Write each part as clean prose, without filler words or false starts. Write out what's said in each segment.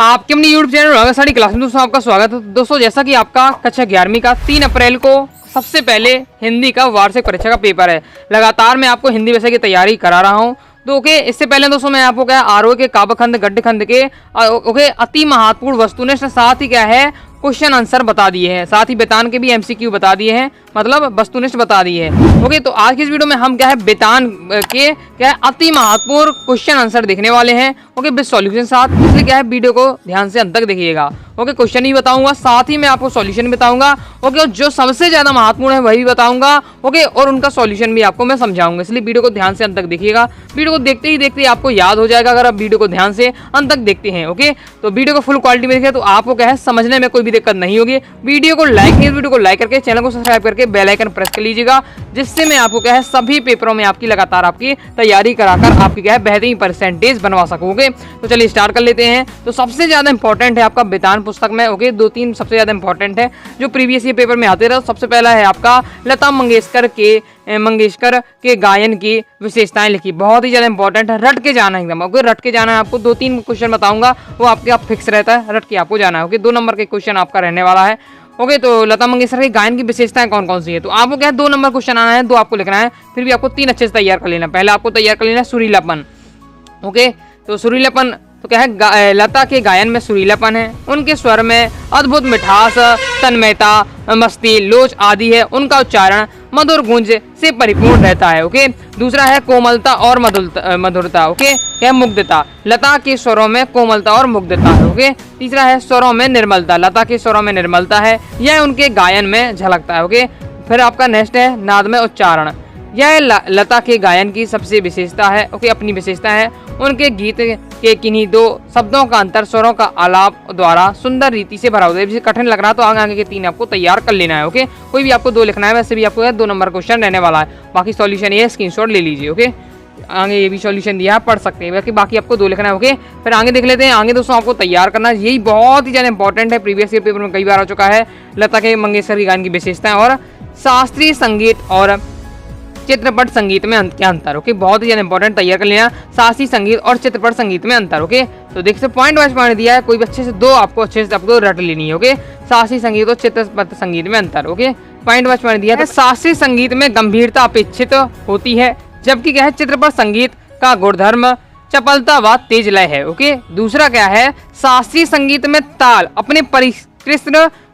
आपके अपनी YouTube channel रागा study class में दोस्तों आपका स्वागत है। दोस्तों जैसा कि आपका कक्षा 11वीं का 3 अप्रैल को सबसे पहले हिंदी का वार्षिक परीक्षा का पेपर है। लगातार मैं आपको हिंदी विषय की तैयारी करा रहा हूं। तो ओके, इससे पहले दोस्तों मैं आपको क्या आरोह के काव्यखंड गद्यखंड के ओके अति महत्वपूर्ण वस्तुनिष्ठ साथ ही क्या है क्वेश्चन आंसर बता दिए हैं, साथ ही वेतन के भी एमसीक्यू बता दिए हैं, मतलब वस्तुनिष्ठ बता दिए हैं। ओके, तो आज की इस वीडियो में हम क्या है वेतन के क्या अति महत्वपूर्ण क्वेश्चन आंसर देखने वाले हैं। ओके, विद सॉल्यूशन साथ, इसलिए क्या है वीडियो को ध्यान से अंत तक देखिएगा। ओके, क्वेश्चन ही बताऊंगा, साथ ही मैं आपको सॉल्यूशन बताऊंगा। ओके, और जो सबसे ज्यादा महत्वपूर्ण है वही बताऊंगा। ओके, और उनका सॉल्यूशन भी आपको मैं समझाऊंगा, इसलिए वीडियो को ध्यान से अंत तक देखिएगा। वीडियो को देखते ही देखते आपको याद हो जाएगा अगर आप वीडियो को ध्यान से अंत तक देखते हैं। ओके, तो वीडियो को फुल क्वालिटी में देखें तो आपको क्या है समझने में कोई भी दिक्कत नहीं होगी। वीडियो को लाइक नहीं, वीडियो को लाइक करके चैनल को सब्सक्राइब करके बेल आइकन प्रेस कर लीजिएगा, जिससे मैं आपको क्या है सभी पेपरों में आपकी लगातार आपकी तैयारी कराकर आपकी क्या है बेहतरीन परसेंटेज बनवा सकूंगे। तो चलिए स्टार्ट कर लेते हैं। तो सबसे ज्यादा इंपॉर्टेंट है आपका वेतन पुस्तक में। ओके, 2-3 सबसे ज्यादा इंपॉर्टेंट है जो प्रीवियस ईयर पेपर में आते रहे। सबसे पहला है आपका लता मंगेशकर के गायन की विशेषताएं लिखी, बहुत ही ज्यादा इंपॉर्टेंट है, रट के जाना है एकदम। ओके, रट के जाना है। आपको 2-3 क्वेश्चन बताऊंगा, वो आपके आप फिक्स रहता है, रट के आपको जाना है। ओके, 2 नंबर के क्वेश्चन आपका रहने वाला है। ओके, तो लता मंगेशकर के गायन की विशेषताएं कौन कौन सी है, तो आपको क्या है 2 नंबर क्वेश्चन आना है, 2 आपको लिखना है, फिर भी आपको 3 अच्छे से तैयार कर लेना। पहले आपको तैयार कर लेना है सुरीलापन। ओके, तो सुरीलापन तो क्या है लता के गायन में सुरीलापन है, उनके स्वर में अद्भुत मिठास, तन्मयता, मस्ती, लोच आदि है, उनका उच्चारण मधुर गूंज से परिपूर्ण रहता है। ओके, दूसरा है कोमलता और मधुरता। ओके, क्या मुग्धता, लता के स्वरों में कोमलता और मुग्धता है। ओके, तीसरा है स्वरों में निर्मलता, लता के स्वरों में निर्मलता है, यह उनके गायन में झलकता है। ओके, फिर आपका नेक्स्ट है नाद में उच्चारण, यह लता के गायन की सबसे विशेषता है। ओके, अपनी विशेषता है, उनके गीत के किन्हीं 2 शब्दों का अंतर स्वरों का आलाप द्वारा सुंदर रीति से भरा होता है। जैसे कठिन लग रहा है तो आगे के 3 आपको तैयार कर लेना है। ओके, कोई भी आपको 2 लिखना है, वैसे भी आपको 2 नंबर क्वेश्चन रहने वाला है। बाकी सॉल्यूशन ये स्क्रीनशॉट ले लीजिए। ओके, आगे ये भी सॉल्यूशन दिया है, पढ़ सकते हैं, बाकी आपको 2 लिखना है। ओके, फिर आगे देख लेते हैं। आगे दोस्तों आपको तैयार करना, यही बहुत ही ज्यादा इंपॉर्टेंट है, प्रीवियस ईयर पेपर में कई बार आ चुका है। लता के मंगेशकर की गायन की विशेषताएं और शास्त्रीय संगीत और चित्रपट संगीत में क्या अंतर। ओके, बहुत ही ज्यादा इंपॉर्टेंट, तैयार कर लेना, शास्त्रीय संगीत और चित्रपट संगीत में अंतर। ओके, तो देखते पॉइंट वाइज पॉइंट दिया है, कोई भी अच्छे से 2 आपको अच्छे से आपको रट लेनी है। ओके, शास्त्रीय संगीत और चित्रपट संगीत में अंतर। ओके, पॉइंट वाइज पॉइंट दिया है, शास्त्रीय संगीत में गंभीरता अपेक्षित होती है, जबकि क्या है चित्रपट संगीत का गुणधर्म चपलता व तेज लय है। ओके, दूसरा क्या है शास्त्रीय संगीत में ताल अपने परिष्कृत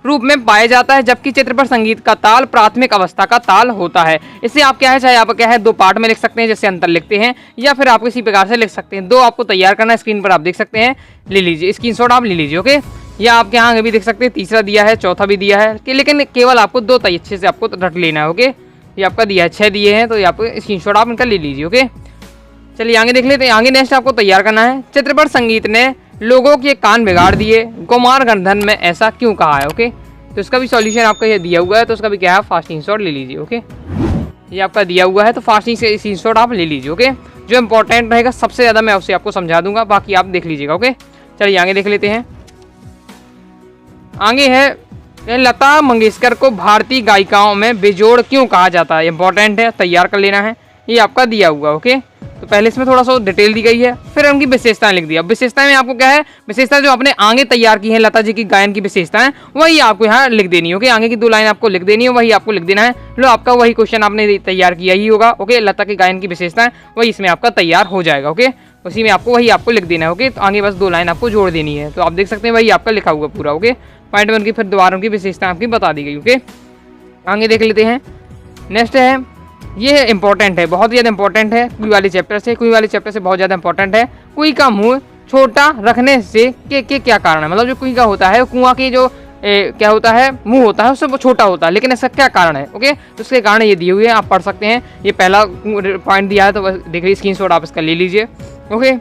रूप में पाया जाता है, जबकि चित्रपट संगीत का ताल प्राथमिक अवस्था का ताल होता है। इससे आप क्या है चाहे आप क्या है 2 पार्ट में लिख सकते हैं, जैसे अंतर लिखते हैं, या फिर आप इसी प्रकार से लिख सकते हैं। 2 आपको तैयार करना है, स्क्रीन पर आप देख सकते हैं, ले लीजिए स्क्रीनशॉट आप ले लीजिए। ओके, या आप यहाँ आगे भी देख सकते हैं, तीसरा दिया है, चौथा भी दिया है, लेकिन केवल आपको 2 अच्छे से आपको रट लेना है। ओके, ये आपका दिया है, 6 दिए हैं, तो ये आपको स्क्रीनशॉट आप इनका ले लीजिए। ओके, चलिए आगे देख लेते हैं। आगे नेक्स्ट आपको तैयार करना है, चित्रपट संगीत ने लोगों के कान बिगाड़ दिए, कुमार गंधर्व में ऐसा क्यों कहा है। ओके, तो इसका भी सॉल्यूशन आपका ये दिया हुआ है, तो उसका भी क्या है फास्ट स्क्रीनशॉट ले लीजिए। ओके, ये आपका दिया हुआ है, तो फास्ट स्क्रीनशॉट आप ले लीजिए। ओके, जो इंपॉर्टेंट रहेगा सबसे ज़्यादा मैं उससे आपको समझा दूंगा, बाकी आप देख लीजिएगा। ओके, चलिए आगे देख लेते हैं। आगे है लता मंगेशकर को भारतीय गायिकाओं में बेजोड़ क्यों कहा जाता है, इंपॉर्टेंट है, तैयार कर लेना है, ये आपका दिया हुआ। ओके, तो पहले इसमें थोड़ा सा डिटेल दी गई है, फिर उनकी विशेषताएं लिख दी। अब विशेषताएं में आपको क्या है विशेषता जो आपने आगे तैयार की है लता जी की गायन की विशेषताएं, वही आपको यहाँ लिख देनी है। ओके, आगे की 2 लाइन आपको लिख देनी है, वही आपको लिख देना है। लो, आपका वही क्वेश्चन आपने तैयार किया ही होगा। ओके, लता के गायन की विशेषताएं वही इसमें आपका तैयार हो जाएगा। ओके, उसी में आपको वही आपको लिख देना है। ओके, तो आगे बस 2 लाइन आपको जोड़ देनी है, तो आप देख सकते हैं वही आपका लिखा हुआ पूरा। ओके, पॉइंट 1 की फिर दोबारा उनकी विशेषता आपकी बता दी गई। ओके, आगे देख लेते हैं। नेक्स्ट है, ये इंपॉर्टेंट है, बहुत ज़्यादा इंपॉर्टेंट है, कुई वाले चैप्टर से बहुत ज़्यादा इंपॉर्टेंट है। कुई का मुंह छोटा रखने से के क्या कारण है, मतलब जो कुई का होता है कुआं की जो क्या होता है मुंह होता है उससे वो छोटा होता है, लेकिन ऐसा क्या कारण है। ओके, तो उसके कारण ये दिए हुए हैं, आप पढ़ सकते हैं। ये पहला पॉइंट दिया है, तो देख लीजिए स्क्रीनशॉट आप इसका ले लीजिए। ओके,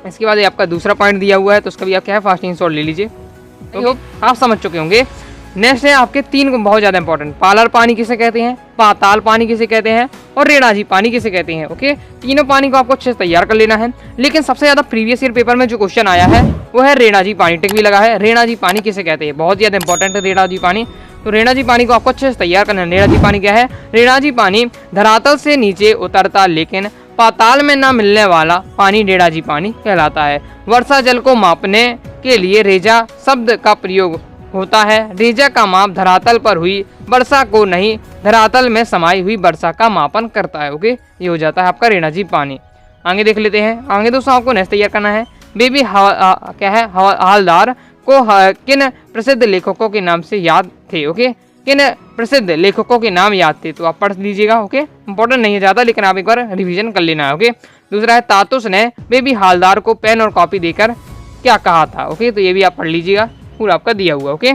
इसके बाद ये आपका दूसरा पॉइंट दिया हुआ है, तो उसका भी आप क्या है फास्ट स्क्रीनशॉट ले लीजिए। ओके, आप समझ चुके होंगे। नेक्स्ट है आपके 3 को बहुत ज़्यादा इंपॉर्टेंट, पालर पानी किसे कहते हैं, पाताल पानी किसे कहते हैं, और रेणाजी पानी किसे कहते हैं। ओके, तीनों पानी को आपको अच्छे से तैयार कर लेना है, लेकिन सबसे ज़्यादा प्रीवियस ईयर पेपर में जो क्वेश्चन आया है वो है रेणाजी पानी, टिक भी लगा है, रेणाजी पानी किसे कहते हैं, बहुत ज़्यादा इंपॉर्टेंट है रेणाजी पानी। तो रेणाजी पानी को आपको अच्छे से तैयार करना है। रेणाजी पानी क्या है, रेणाजी पानी धरातल से नीचे उतरता लेकिन पाताल में न मिलने वाला पानी डेढ़ाजी पानी कहलाता है। वर्षा जल को मापने के लिए रेजा शब्द का प्रयोग होता है। रेजा का माप धरातल पर हुई वर्षा को नहीं, धरातल में समाई हुई वर्षा का मापन करता है। ओके, ये हो जाता है आपका रेणाजी पानी। आगे देख लेते हैं। आगे दोस्तों आपको नेक्स्ट तैयार करना है। बेबी क्या है हवलदार को किन प्रसिद्ध लेखकों के नाम से याद थे। ओके, किन प्रसिद्ध लेखकों के नाम याद थे, तो आप पढ़ लीजिएगा। ओके, इंपॉर्टेंट नहीं है ज़्यादा, लेकिन आप एक बार रिवीजन कर लेना है। ओके, दूसरा है तातुस ने बेबी हवलदार को पेन और कॉपी देकर क्या कहा था। ओके, तो ये भी आप पढ़ लीजिएगा, पूरा आपका दिया हुआ। ओके,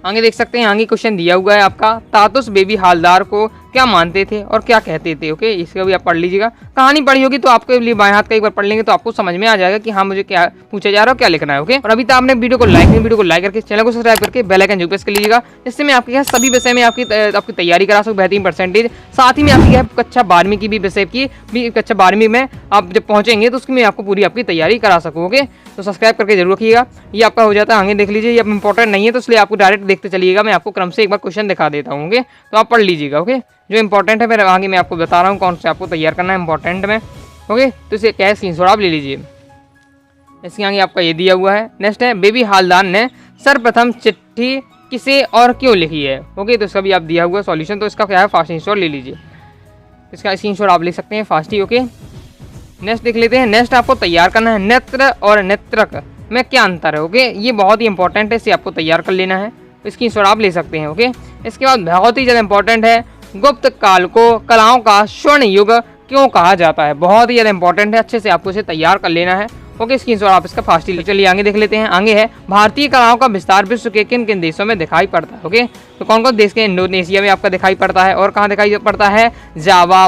आगे देख सकते हैं। आगे क्वेश्चन दिया हुआ है आपका, तातुस बेबी हवलदार को क्या मानते थे और क्या कहते थे। ओके, इसका भी आप पढ़ लीजिएगा। कहानी पढ़ी होगी तो आपके लिए बाएं हाथ का एक बार पढ़ लेंगे तो आपको समझ में आ जाएगा कि हाँ मुझे क्या पूछा जा रहा है, क्या लिखना है। ओके, और अभी तक आपने वीडियो को लाइक करके चैनल को सब्सक्राइब करके बेल आइकन जरूर प्रेस कर लीजिएगा। इससे मैं आपके सभी विषय में आपकी तैयारी करा सकूँ बेहतरीन परसेंटेज। साथ ही में आपकी कक्षा 12वीं की भी विषय की भी कक्षा 12वीं में आप जब पहुंचेंगे तो उसकी मैं आपको पूरी आपकी तैयारी करा सकूँ। ओके, तो सब्सक्राइब करके जरूर रखिएगा। ये आपका हो जाता है। आगे देख लीजिए, ये इंपॉर्टेंट नहीं है तो इसलिए आपको डायरेक्ट देखते चलिएगा। मैं आपको क्रम से एक बार क्वेश्चन दिखा देता हूँ। ओके, तो आप पढ़ लीजिएगा। ओके, जो इंपॉर्टेंट है फिर आगे मैं आपको बता रहा हूँ कौन से आपको तैयार करना है इंपॉर्टेंट में। ओके, तो इसे क्या है स्क्रीनशॉट आप ले लीजिए। इसके आगे आपका ये दिया हुआ है। नेक्स्ट है बेबी हवलदार ने सर्वप्रथम चिट्ठी किसे और क्यों लिखी है। ओके, तो इसका भी आप दिया हुआ सॉल्यूशन, तो इसका क्या है फास्ट स्क्रीनशॉट ले लीजिए। इसका स्क्रीनशॉट आप ले सकते हैं फास्ट ही। ओके, नेक्स्ट देख लेते हैं। नेक्स्ट आपको तैयार करना है नेत्र और नेत्रक में क्या अंतर है। ओके, ये बहुत ही इंपॉर्टेंट है, इसे आपको तैयार कर लेना है। इसकी स्क्रीनशॉट आप ले सकते हैं। ओके, इसके बाद बहुत ही ज़्यादा इंपॉर्टेंट है, गुप्त काल को कलाओं का स्वर्ण युग क्यों कहा जाता है। बहुत ही ज़्यादा इंपॉर्टेंट है, अच्छे से आपको इसे तैयार कर लेना है। ओके, स्क्रीनशॉट आप इसका फास्ट ही। चलिए आगे देख लेते हैं। आगे है भारतीय कलाओं का विस्तार विश्व के किन किन देशों में दिखाई पड़ता है। ओके, तो कौन कौन देश के, इंडोनेशिया में आपका दिखाई पड़ता है और कहाँ दिखाई पड़ता है, जावा,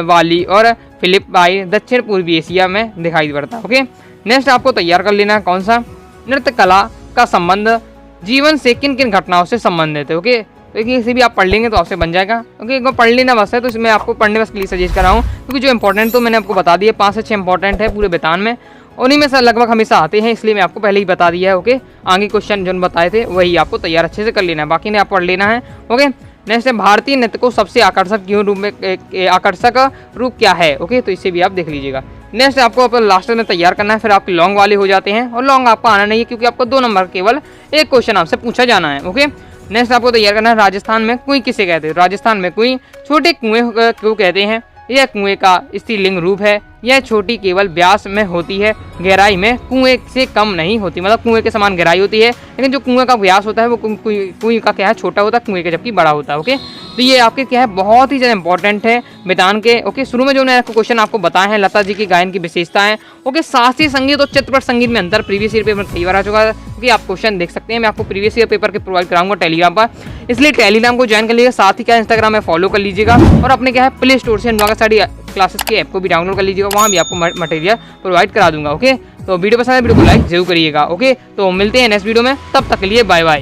वाली और फिलिपाइन दक्षिण पूर्वी एशिया में दिखाई पड़ता है। ओके, नेक्स्ट आपको तैयार कर लेना है कौन सा, नृत्य कला का संबंध जीवन से किन किन घटनाओं से संबंधित है। ओके, तो इसे भी आप पढ़ लेंगे तो आपसे बन जाएगा। ओके, एक बार पढ़ लेना बस है, तो इसमें आपको पढ़ने बस के लिए सजेस्ट कर रहा हूँ, क्योंकि जो इंपॉर्टेंट तो मैंने आपको बता दिया 5 से 6 इंपॉर्टेंट है पूरे बेतान में, उन्हीं में से लगभग हमेशा आते हैं, इसलिए मैं आपको पहले ही बता दिया है। ओके, आगे क्वेश्चन जो बताए थे वही आपको तैयार अच्छे से कर लेना है, बाकी ने आप पढ़ लेना है। ओके, नेक्स्ट है भारतीय नृत्य को सबसे आकर्षक क्यों रूप में आकर्षक रूप क्या है। ओके, तो इसे भी आप देख लीजिएगा। नेक्स्ट आपको अपन लास्ट में तैयार करना है, फिर आपके लॉन्ग वाले हो जाते हैं, और लॉन्ग आपका आना नहीं है क्योंकि आपको 2 नंबर केवल एक क्वेश्चन आपसे पूछा जाना है। ओके, नेक्स्ट आपको तैयार करना है राजस्थान में कुएं किसे कहते हैं। राजस्थान में कुएं छोटे कुएं क्यों कहते हैं। यह कुएं का स्त्रीलिंग रूप है। यह छोटी केवल व्यास में होती है, गहराई में कुएं से कम नहीं होती, मतलब कुएं के समान गहराई होती है, लेकिन जो कुएं का व्यास होता है वो कुएं का क्या है छोटा होता है, कुएं का जबकि बड़ा होता है। ओके, तो ये आपके क्या है बहुत ही ज़्यादा इंपॉर्टेंट है वेदांत के। ओके, शुरू में जो मैंने क्वेश्चन आपको बताए हैं लता जी की गायन की विशेषताएं। ओके, शास्त्रीय संगीत और चित्रपट संगीत में अंतर प्रीवियस ईयर पेपर कई बार आ चुका है, क्योंकि आप क्वेश्चन देख सकते हैं। मैं आपको प्रीवियस ईयर पेपर के प्रोवाइड कराऊंगा टेलीग्राम पर, इसलिए टेलीग्राम को ज्वाइन कर लीजिएगा। साथ ही क्या इंस्टाग्राम में फॉलो कर लीजिएगा, और अपने क्या है प्ले स्टोर से अनुराग स्टडी क्लासेस की ऐप को भी डाउनलोड कर लीजिएगा, वहाँ भी आपको मटेरियल प्रोवाइड करा दूंगा। ओके, तो वीडियो पसंद है वीडियो को लाइक जरूर करिएगा। ओके, तो मिलते हैं नेक्स्ट वीडियो में, तब तक के लिए बाय बाय।